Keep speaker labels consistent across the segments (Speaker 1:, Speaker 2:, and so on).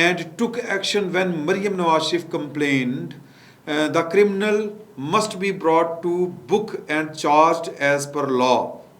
Speaker 1: and took action when Maryam Nawaz Sharif complained. The criminal must be brought to book and charged as per law.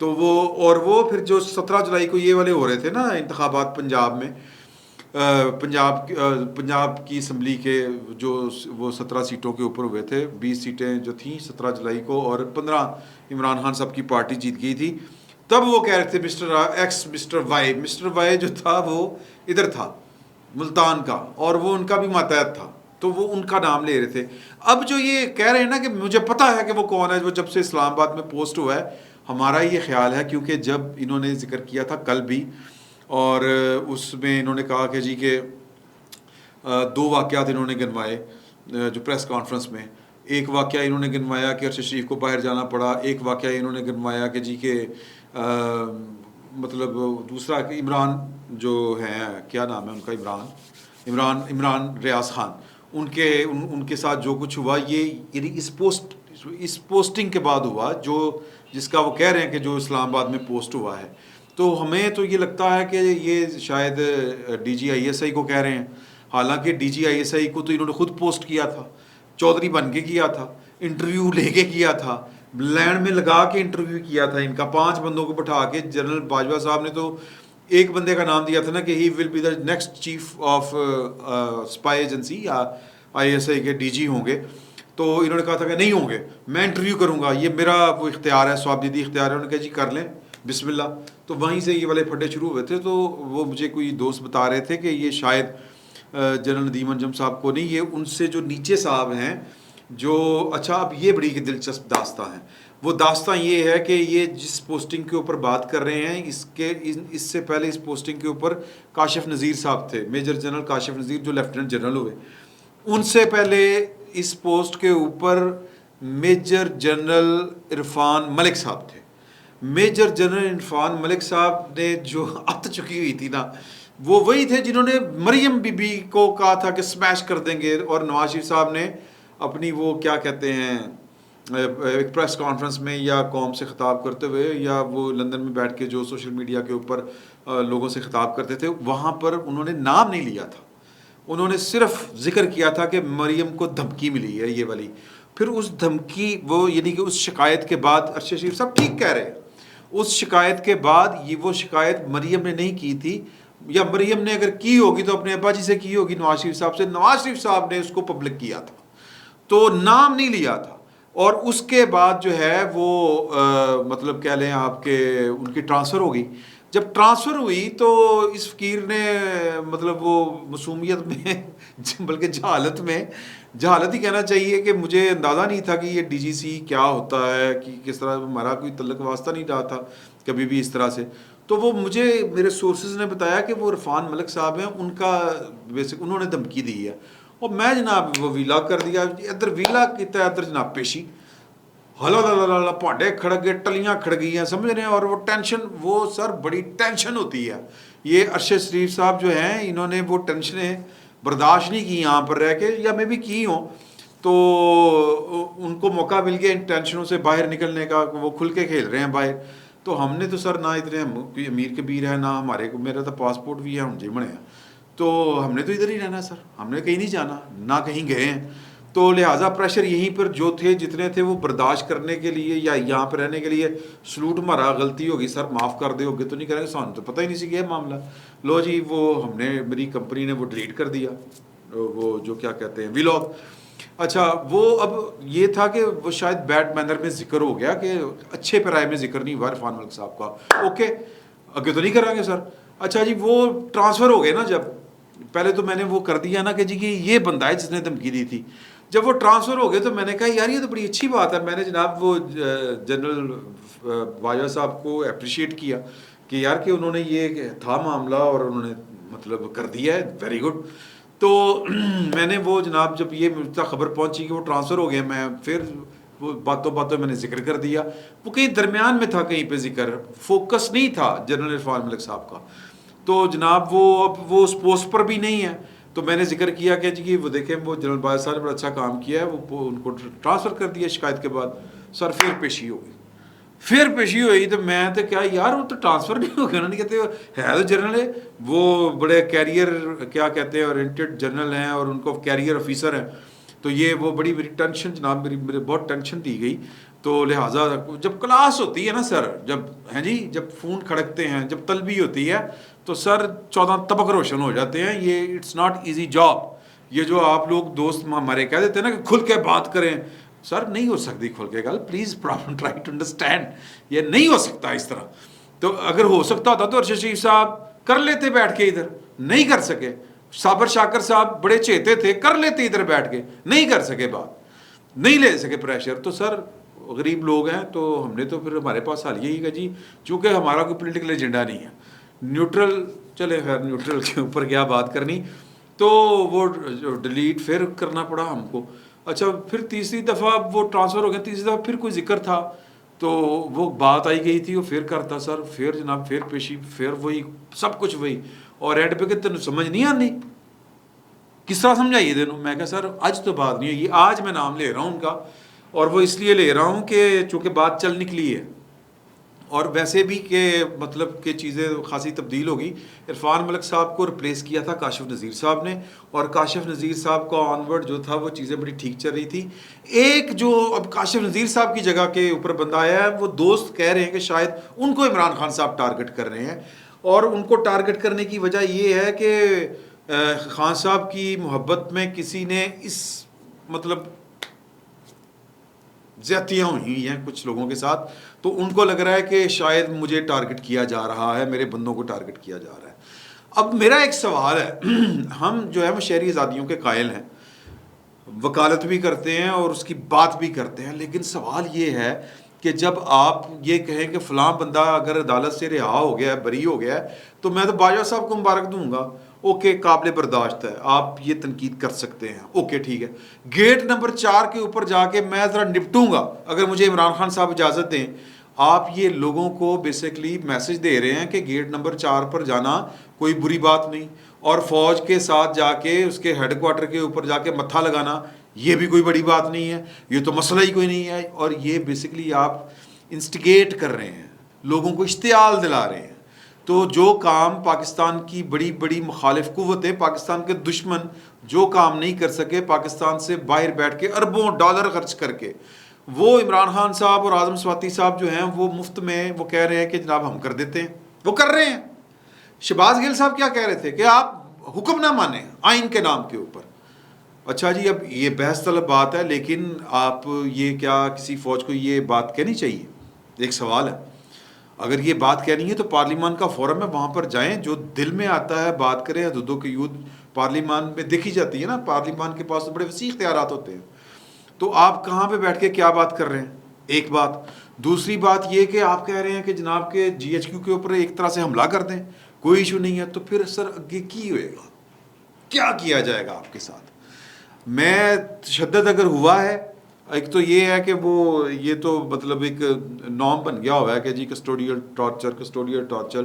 Speaker 1: تو وہ اور وہ پھر جو 17 جولائی کو یہ والے ہو رہے تھے نا انتخابات پنجاب میں، پنجاب کی اسمبلی کے جو وہ 17 سیٹوں کے اوپر ہوئے تھے، 20 سیٹیں جو تھیں 17 جولائی کو، اور 15 عمران خان صاحب کی پارٹی جیت گئی تھی. تب وہ کہہ رہے تھے مسٹر وائی جو تھا وہ ادھر تھا ملتان کا، اور وہ ان کا بھی ماتحت تھا، تو وہ ان کا نام لے رہے تھے. اب جو یہ کہہ رہے ہیں نا کہ مجھے پتا ہے کہ وہ کون ہے، وہ جب سے اسلام آباد میں پوسٹ ہوا ہے، ہمارا یہ خیال ہے کیونکہ جب انہوں نے ذکر کیا تھا کل بھی، اور اس میں انہوں نے کہا کہ جی کہ 2 واقعات انہوں نے گنوائے جو پریس کانفرنس میں. ایک واقعہ انہوں نے گنوایا کہ ارشد شریف کو باہر جانا پڑا، ایک واقعہ انہوں نے گنوایا کہ جی کہ مطلب دوسرا کہ عمران جو ہیں، کیا نام ہے ان کا، عمران ریاض خان، ان کے ساتھ جو کچھ ہوا یہ یعنی اس پوسٹنگ کے بعد ہوا، جس کا وہ کہہ رہے ہیں کہ جو اسلام آباد میں پوسٹ ہوا ہے. تو ہمیں تو یہ لگتا ہے کہ یہ شاید ڈی جی آئی ایس آئی کو کہہ رہے ہیں، حالانکہ ڈی جی آئی ایس آئی کو تو انہوں نے خود پوسٹ کیا تھا، چودھری بن کے کیا تھا، انٹرویو لے کے کیا تھا، لینڈ میں لگا کے انٹرویو کیا تھا ان کا، 5 بندوں کو بٹھا کے. جنرل باجوہ صاحب نے تو ایک بندے کا نام دیا تھا نا کہ he will be the next chief of spy agency, یا آئی ایس آئی کے ڈی جی ہوں گے. تو انہوں نے کہا تھا کہ نہیں ہوں گے، میں انٹرویو کروں گا، یہ میرا وہ اختیار ہے، صوابدیدی اختیار ہے. انہوں نے کہا جی کر لیں بسم اللہ. تو وہیں سے یہ والے پھڈے شروع ہوئے تھے. تو وہ مجھے کوئی دوست بتا رہے تھے کہ یہ شاید جنرل ندیم انجم صاحب کو نہیں، یہ ان سے جو نیچے صاحب ہیں جو، اچھا اب یہ بڑی دلچسپ داستان ہے. وہ داستان یہ ہے کہ یہ جس پوسٹنگ کے اوپر بات کر رہے ہیں، اس سے پہلے اس پوسٹنگ کے اوپر کاشف نذیر صاحب تھے، میجر جنرل کاشف نذیر جو لیفٹیننٹ جنرل ہوئے. ان سے پہلے اس پوسٹ کے اوپر میجر جنرل عرفان ملک صاحب تھے. میجر جنرل عرفان ملک صاحب نے جو ات چکی ہوئی تھی نا، وہ وہی تھے جنہوں نے مریم بی بی کو کہا تھا کہ سمیش کر دیں گے. اور نواز شریف صاحب نے اپنی وہ کیا کہتے ہیں ایک پریس کانفرنس میں یا قوم سے خطاب کرتے ہوئے، یا وہ لندن میں بیٹھ کے جو سوشل میڈیا کے اوپر لوگوں سے خطاب کرتے تھے، وہاں پر انہوں نے نام نہیں لیا تھا، انہوں نے صرف ذکر کیا تھا کہ مریم کو دھمکی ملی ہے یہ والی. پھر اس دھمکی وہ یعنی کہ اس شکایت کے بعد ارشد شریف صاحب ٹھیک کہہ رہے ہیں، اس شکایت کے بعد یہ وہ شکایت مریم نے نہیں کی تھی، یا مریم نے اگر کی ہوگی تو اپنے ابا جی سے کی ہوگی، نواز شریف صاحب سے. نواز شریف صاحب نے اس کو پبلک کیا تھا، تو نام نہیں لیا تھا. اور اس کے بعد جو ہے وہ مطلب کہہ لیں آپ کہ ان کی ٹرانسفر ہو گئی. جب ٹرانسفر ہوئی تو اس فقیر نے مطلب وہ معصومیت میں بلکہ جہالت ہی کہنا چاہیے کہ مجھے اندازہ نہیں تھا کہ یہ ڈی جی سی کیا ہوتا ہے، کہ کس طرح ہمارا کوئی تعلق واسطہ نہیں رہا تھا کبھی بھی اس طرح سے. تو وہ مجھے میرے سورسز نے بتایا کہ وہ عرفان ملک صاحب ہیں، ان کا بیسک انہوں نے دھمکی دی ہے. اور میں جناب وہ ویلا کر دیا، ادھر ویلا کیتا ہے، ادھر جناب پیشی، ہلا پانڈے کھڑ گئے، ٹلیاں کھڑ گئی ہیں، سمجھ رہے ہیں. اور وہ ٹینشن، وہ سر بڑی ٹینشن ہوتی ہے. یہ ارشد شریف صاحب جو ہیں، انہوں نے وہ ٹینشنیں برداشت نہیں کی یہاں پر رہ کے، یا میں بھی کی ہوں، تو ان کو موقع مل گیا ان ٹینشنوں سے باہر نکلنے کا، وہ کھل کے کھیل رہے ہیں باہر. تو ہم نے تو سر نہ اتنے کوئی امیر کبیر ہے، نہ ہمارے کو، میرا تو پاسپورٹ بھی ہے ہم جمنے ہیں، تو ہم نے تو ادھر ہی رہنا سر، ہم نے کہیں نہیں جانا، نہ کہیں گئے ہیں. تو لہٰذا پریشر یہیں پر جو تھے جتنے تھے وہ برداشت کرنے کے لیے یا یہاں پہ رہنے کے لیے. سلوٹ ہمارا غلطی ہوگی سر، معاف کر دے ہوگے تو نہیں کریں گے، سانو تو پتہ ہی نہیں سی کہ معاملہ. لو جی وہ ہم نے، میری کمپنی نے وہ ڈیلیٹ کر دیا، وہ جو کیا کہتے ہیں ویلاگ. اچھا وہ اب یہ تھا کہ وہ شاید بیڈ مینر میں ذکر ہو گیا، کہ اچھے پیرائے میں ذکر نہیں ہوا عرفان ملک صاحب کا. اوکے آگے تو نہیں کریں گے سر. اچھا جی وہ ٹرانسفر ہو گئے نا، جب پہلے تو میں نے وہ کر دیا نا کہ جی کہ یہ بندہ ہے جس نے دھمکی دی تھی. جب وہ ٹرانسفر ہو گئے تو میں نے کہا یار یہ تو بڑی اچھی بات ہے. میں نے جناب وہ جنرل باجوہ صاحب کو اپریشیٹ کیا کہ یار کہ انہوں نے یہ تھا معاملہ اور انہوں نے مطلب کر دیا ہے، ویری گڈ. تو میں نے وہ جناب جب یہ مجھ تک خبر پہنچی کہ وہ ٹرانسفر ہو گئے، میں پھر وہ باتوں میں نے ذکر کر دیا. وہ کہیں درمیان میں تھا، کہیں پہ ذکر، فوکس نہیں تھا جنرل عرفان ملک صاحب کا. تو جناب وہ اب وہ اس پوسٹ پر بھی نہیں ہے، تو میں نے ذکر کیا کہ جی وہ دیکھیں وہ جنرل باجوہ صاحب نے بڑا اچھا کام کیا ہے، وہ ان کو ٹرانسفر کر دیا شکایت کے بعد. سر پھر پیشی ہوئی تو میں تو کیا یار وہ تو ٹرانسفر نہیں ہو گیا. انہوں نے کہتے ہے تو جنرل ہے، وہ بڑے کیریئر کیا کہتے ہیں اورینٹیڈ جنرل ہیں، اور ان کو کیریئر آفیسر ہیں. تو یہ وہ بڑی میری ٹینشن جناب، میری بہت ٹینشن دی گئی. تو لہٰذا جب کلاس ہوتی ہے نا سر، جب ہیں جی جب فون کھڑکتے ہیں، جب طلبی ہوتی ہے تو سر 14 طبق روشن ہو جاتے ہیں. یہ اٹس ناٹ ایزی جاب. یہ جو آپ لوگ دوست ہمارے کہہ دیتے ہیں نا کہ کھل کے بات کریں، سر نہیں ہو سکتی کھل کے گل. Please try to understand. یہ نہیں ہو سکتا اس طرح. تو اگر ہو سکتا ہوتا تو ارشد شریف صاحب کر لیتے بیٹھ کے ادھر، نہیں کر سکے. صابر شاکر صاحب بڑے چہتے تھے، کر لیتے ادھر بیٹھ کے، نہیں کر سکے بات، نہیں لے سکے پریشر. تو سر غریب لوگ ہیں تو ہم نے تو پھر ہمارے پاس حال یہی کہ جی چونکہ ہمارا کوئی پولیٹیکل ایجنڈا نہیں ہے، نیوٹرل چلے خیر نیوٹرل کے اوپر کیا بات کرنی. تو وہ ڈیلیٹ پھر کرنا پڑا ہم کو. اچھا پھر تیسری دفعہ وہ ٹرانسفر ہو گیا، تیسری دفعہ پھر کوئی ذکر تھا تو وہ بات آئی گئی تھی، وہ پھر کرتا سر، پھر جناب پھر پیشی، پھر وہی سب کچھ وہی. اور اینڈ پہ کہ تین سمجھ نہیں آنی کس طرح سمجھائیے دینوں. میں کہا سر آج تو بات نہیں ہوئی، آج میں نام لے رہا ہوں ان کا، اور وہ اس لیے لے رہا ہوں کہ چونکہ بات چل نکلی ہے اور ویسے بھی کہ مطلب کہ چیزیں خاصی تبدیل ہو گئی. عرفان ملک صاحب کو ریپلیس کیا تھا کاشف نذیر صاحب نے، اور کاشف نذیر صاحب کا آن ورڈ جو تھا وہ چیزیں بڑی ٹھیک چل رہی تھی. ایک جو اب کاشف نذیر صاحب کی جگہ کے اوپر بندہ آیا ہے، وہ دوست کہہ رہے ہیں کہ شاید ان کو عمران خان صاحب ٹارگٹ کر رہے ہیں، اور ان کو ٹارگٹ کرنے کی وجہ یہ ہے کہ خان صاحب کی محبت میں کسی نے اس مطلب زیادتیاں ہوئی ہیں کچھ لوگوں کے ساتھ، تو ان کو لگ رہا ہے کہ شاید مجھے ٹارگٹ کیا جا رہا ہے، میرے بندوں کو ٹارگٹ کیا جا رہا ہے. اب میرا ایک سوال ہے، ہم جو ہے وہ شہری آزادیوں کے قائل ہیں، وکالت بھی کرتے ہیں اور اس کی بات بھی کرتے ہیں، لیکن سوال یہ ہے کہ جب آپ یہ کہیں کہ فلاں بندہ اگر عدالت سے رہا ہو گیا ہے، بری ہو گیا ہے، تو میں تو باجوہ صاحب کو مبارک دوں گا، اوکے قابل برداشت ہے، آپ یہ تنقید کر سکتے ہیں، اوکے ٹھیک ہے. گیٹ نمبر 4 کے اوپر جا کے میں ذرا نپٹوں گا اگر مجھے عمران خان صاحب اجازت دیں. آپ یہ لوگوں کو بیسکلی میسج دے رہے ہیں کہ گیٹ نمبر 4 پر جانا کوئی بری بات نہیں، اور فوج کے ساتھ جا کے اس کے ہیڈ کوارٹر کے اوپر جا کے متھا لگانا یہ بھی کوئی بڑی بات نہیں ہے، یہ تو مسئلہ ہی کوئی نہیں ہے. اور یہ بیسکلی آپ انسٹیگیٹ کر رہے ہیں، لوگوں کو اشتعال دلا رہے ہیں. تو جو کام پاکستان کی بڑی بڑی مخالف قوتیں، پاکستان کے دشمن جو کام نہیں کر سکے، پاکستان سے باہر بیٹھ کے اربوں ڈالر خرچ کر کے، وہ عمران خان صاحب اور اعظم سواتی صاحب جو ہیں وہ مفت میں وہ کہہ رہے ہیں کہ جناب ہم کر دیتے ہیں، وہ کر رہے ہیں. شہباز گل صاحب کیا کہہ رہے تھے کہ آپ حکم نہ مانیں آئین کے نام کے اوپر. اچھا جی اب یہ بحث طلب بات ہے، لیکن آپ یہ کیا کسی فوج کو یہ بات کہنی چاہیے؟ ایک سوال ہے. اگر یہ بات کہنی ہے تو پارلیمان کا فورم ہے، وہاں پر جائیں، جو دل میں آتا ہے بات کریں. حدودوں کی یود پارلیمان میں دیکھی جاتی ہے نا، پارلیمان کے پاس تو بڑے وسیع اختیارات ہوتے ہیں. تو آپ کہاں پہ بیٹھ کے کیا بات کر رہے ہیں؟ ایک بات. دوسری بات یہ کہ آپ کہہ رہے ہیں کہ جناب کے جی ایچ کیو کے اوپر ایک طرح سے حملہ کر دیں، کوئی ایشو نہیں ہے. تو پھر سر آگے کی ہوئے گا، کیا کیا جائے گا آپ کے ساتھ؟ میں تشدد اگر ہوا ہے، ایک تو یہ ہے کہ وہ یہ تو مطلب ایک نام بن گیا ہوا ہے کہ جی کسٹوڈیل ٹارچر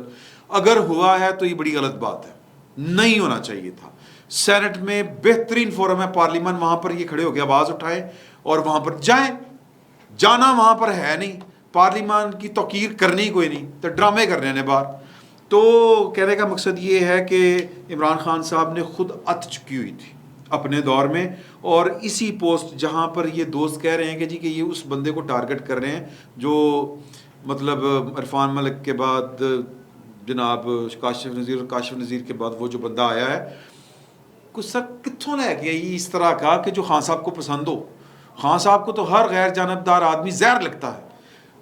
Speaker 1: اگر ہوا ہے تو یہ بڑی غلط بات ہے، نہیں ہونا چاہیے تھا. سینٹ میں بہترین فورم ہے پارلیمان، وہاں پر یہ کھڑے ہو کے آواز اٹھائیں اور وہاں پر جائیں. جانا وہاں پر ہے نہیں، پارلیمان کی توقیر کرنی کوئی نہیں، تو ڈرامے کر رہے ہیں باہر. تو کہنے کا مقصد یہ ہے کہ عمران خان صاحب نے خود ات چکی ہوئی تھی اپنے دور میں، اور اسی پوسٹ جہاں پر یہ دوست کہہ رہے ہیں کہ جی کہ یہ اس بندے کو ٹارگٹ کر رہے ہیں جو مطلب عرفان ملک کے بعد جناب کاشف نذیر کے بعد وہ جو بندہ آیا ہے، کچھ سر کتوں لے کے یہ اس طرح کا کہ جو خان صاحب کو پسند ہو. خان صاحب کو تو ہر غیر جانبدار آدمی زہر لگتا ہے.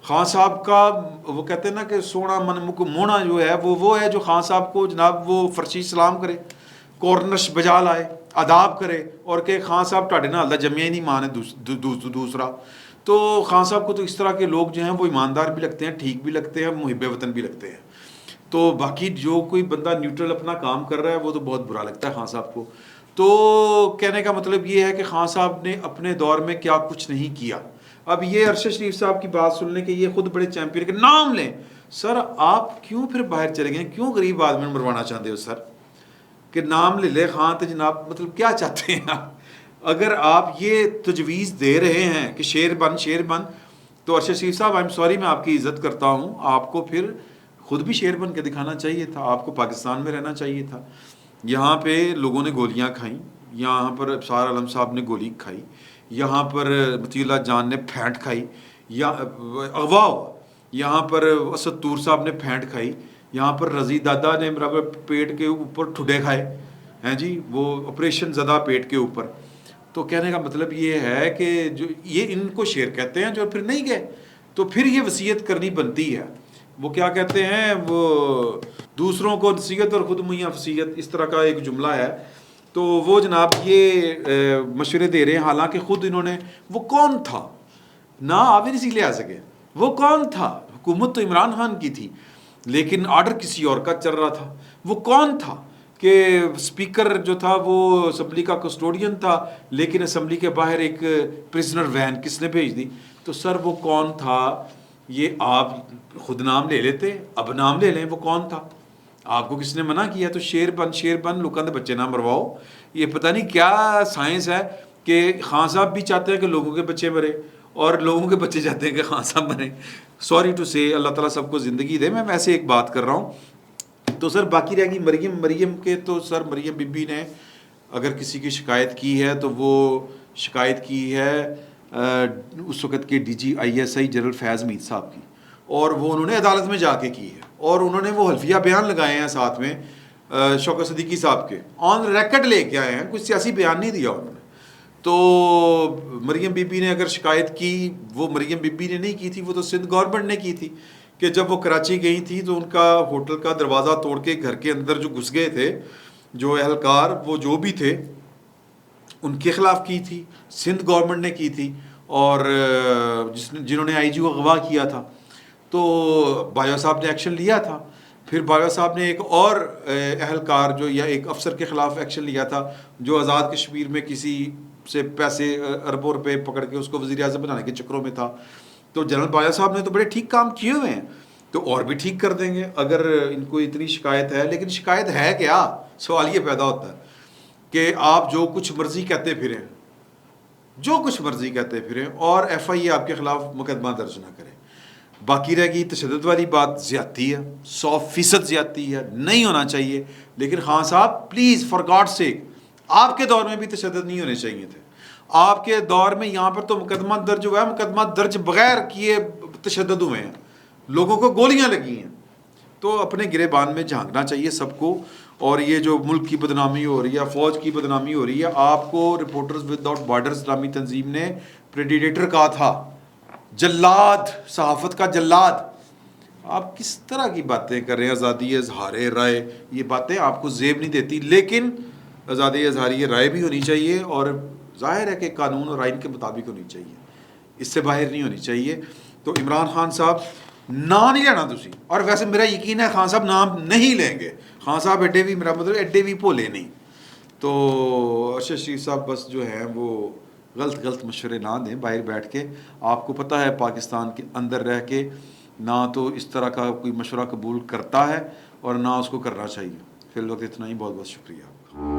Speaker 1: خان صاحب کا وہ کہتے ہیں نا کہ سونا من مونا جو ہے وہ ہے جو خان صاحب کو جناب وہ فرشی سلام کرے، کورنش بجا لائے، آداب کرے، اور کہ خان صاحب ٹاڈے نال دا جمیا ہی نہیں مان ہے دوسرا. تو خان صاحب کو تو اس طرح کے لوگ جو ہیں وہ ایماندار بھی لگتے ہیں، ٹھیک بھی لگتے ہیں، محب وطن بھی لگتے ہیں. تو باقی جو کوئی بندہ نیوٹرل اپنا کام کر رہا ہے وہ تو بہت برا لگتا ہے خان صاحب کو. تو کہنے کا مطلب یہ ہے کہ خان صاحب نے اپنے دور میں کیا کچھ نہیں کیا. اب یہ ارشد شریف صاحب کی بات سن لیں کہ یہ خود بڑے چیمپئن کے نام لیں. سر آپ کیوں پھر باہر چلے گئے؟ کیوں غریب آدمی مروانا چاہتے ہو سر کہ نام لے لے خان تو جناب مطلب کیا چاہتے ہیں آپ؟ اگر آپ یہ تجویز دے رہے ہیں کہ شیر بن تو ارشد شریف صاحب آئی ایم سوری، میں آپ کی عزت کرتا ہوں، آپ کو پھر خود بھی شیر بن کے دکھانا چاہیے تھا. آپ کو پاکستان میں رہنا چاہیے تھا. یہاں پہ لوگوں نے گولیاں کھائیں، یہاں پر ابصار عالم صاحب نے گولی کھائی، یہاں پر مطیع اللہ جان نے پھینٹ کھائی، یا اغوا ہوا, یہاں پر اسد طور صاحب نے پھینٹ کھائی, یہاں پر رضی دادا نے برابر پیٹ کے اوپر ٹھڈے کھائے ہیں جی, وہ آپریشن زدہ پیٹ کے اوپر. تو کہنے کا مطلب یہ ہے کہ جو یہ ان کو شیر کہتے ہیں جو پھر نہیں گئے, تو پھر یہ وصیت کرنی بنتی ہے. وہ کیا کہتے ہیں, وہ دوسروں کو نصیحت اور خود میاں وصیت, اس طرح کا ایک جملہ ہے. تو وہ جناب یہ مشورے دے رہے ہیں, حالانکہ خود انہوں نے, وہ کون تھا, نہ آپ ہی نہیں لے آ سکے, وہ کون تھا, حکومت تو عمران خان کی تھی لیکن آرڈر کسی اور کا چل رہا تھا. وہ کون تھا کہ اسپیکر جو تھا وہ اسمبلی کا کسٹوڈین تھا لیکن اسمبلی کے باہر ایک پرزنر وین کس نے بھیج دی. تو سر وہ کون تھا, یہ آپ خود نام لے لیتے, اب نام لے لیں, وہ کون تھا, آپ کو کس نے منع کیا؟ تو شیر بن لوکاں دے بچے نہ مرواؤ. یہ پتہ نہیں کیا سائنس ہے کہ خان صاحب بھی چاہتے ہیں کہ لوگوں کے بچے مرے اور لوگوں کے بچے چاہتے ہیں کہ خان صاحب مرے. سوری ٹو سے, اللہ تعالیٰ سب کو زندگی دے, میں ویسے ایک بات کر رہا ہوں. تو سر باقی رہ گئی مریم کے, تو سر مریم بی بی نے اگر کسی کی شکایت کی ہے تو وہ شکایت کی ہے اس وقت کے D G I S I general Faiz Mir صاحب کی, اور وہ انہوں نے عدالت میں جا کے کی ہے, اور انہوں نے وہ حلفیہ بیان لگائے ہیں ساتھ میں شوکت صدیقی صاحب کے, آن ریکڈ لے کے آئے ہیں, کوئی سیاسی بیان نہیں دیا انہوں نے. تو مریم بی بی نے اگر شکایت کی, وہ مریم بی بی نے نہیں کی تھی, وہ تو سندھ گورنمنٹ نے کی تھی, کہ جب وہ کراچی گئی تھی تو ان کا ہوٹل کا دروازہ توڑ کے گھر کے اندر جو گھس گئے تھے جو اہلکار, وہ جو بھی تھے ان کے خلاف کی تھی, سندھ گورنمنٹ نے کی تھی, اور جنہوں نے آئی جی کو اغوا کیا تھا. تو باجوہ صاحب نے ایکشن لیا تھا. پھر باجوہ صاحب نے ایک اور اہلکار جو یا ایک افسر کے خلاف ایکشن لیا تھا جو آزاد کشمیر میں کسی سے پیسے اربوں روپے پکڑ کے اس کو وزیر اعظم بنانے کے چکروں میں تھا. تو جنرل باجوہ صاحب نے تو بڑے ٹھیک کام کیے ہوئے ہیں, تو اور بھی ٹھیک کر دیں گے اگر ان کو اتنی شکایت ہے. لیکن شکایت ہے کیا, سوال یہ پیدا ہوتا ہے کہ آپ جو کچھ مرضی کہتے پھریں, جو کچھ مرضی کہتے پھریں, اور ایف آئی اے آپ کے خلاف مقدمہ درج نہ کریں. باقی رہ گئی تشدد والی بات, زیادتی ہے, 100% زیادتی ہے, نہیں ہونا چاہیے. لیکن خان صاحب پلیز فار گاڈ سیک, آپ کے دور میں بھی تشدد نہیں ہونے چاہیے تھے. آپ کے دور میں یہاں پر تو مقدمہ درج ہوا ہے, مقدمہ درج بغیر کیے تشدد ہوئے ہیں, لوگوں کو گولیاں لگی ہیں. تو اپنے گریبان میں جھانکنا چاہیے سب کو. اور یہ جو ملک کی بدنامی ہو رہی ہے, فوج کی بدنامی ہو رہی ہے, آپ کو رپورٹرز وداؤٹ بارڈرز اسلامی تنظیم نے پریڈیٹر کہا تھا, جلاد, صحافت کا جلاد. آپ کس طرح کی باتیں کر رہے ہیں, آزادی اظہار رائے, یہ باتیں آپ کو زیب نہیں دیتی. لیکن آزادی اظہار رائے بھی ہونی چاہیے, اور ظاہر ہے کہ قانون اور آئین کے مطابق ہونی چاہیے, اس سے باہر نہیں ہونی چاہیے. تو عمران خان صاحب نام نہیں لینا تسی, اور ویسے میرا یقین ہے خان صاحب نام نہیں لیں گے. خان صاحب ایڈے بھی, میرا مطلب ایڈے بھی بھولے نہیں. تو ارشد شریف صاحب بس جو ہیں وہ غلط مشورے نہ دیں باہر بیٹھ کے. آپ کو پتہ ہے پاکستان کے اندر رہ کے نہ تو اس طرح کا کوئی مشورہ قبول کرتا ہے اور نہ اس کو کرنا چاہیے. فی الوقت اتنا ہی, بہت بہت شکریہ.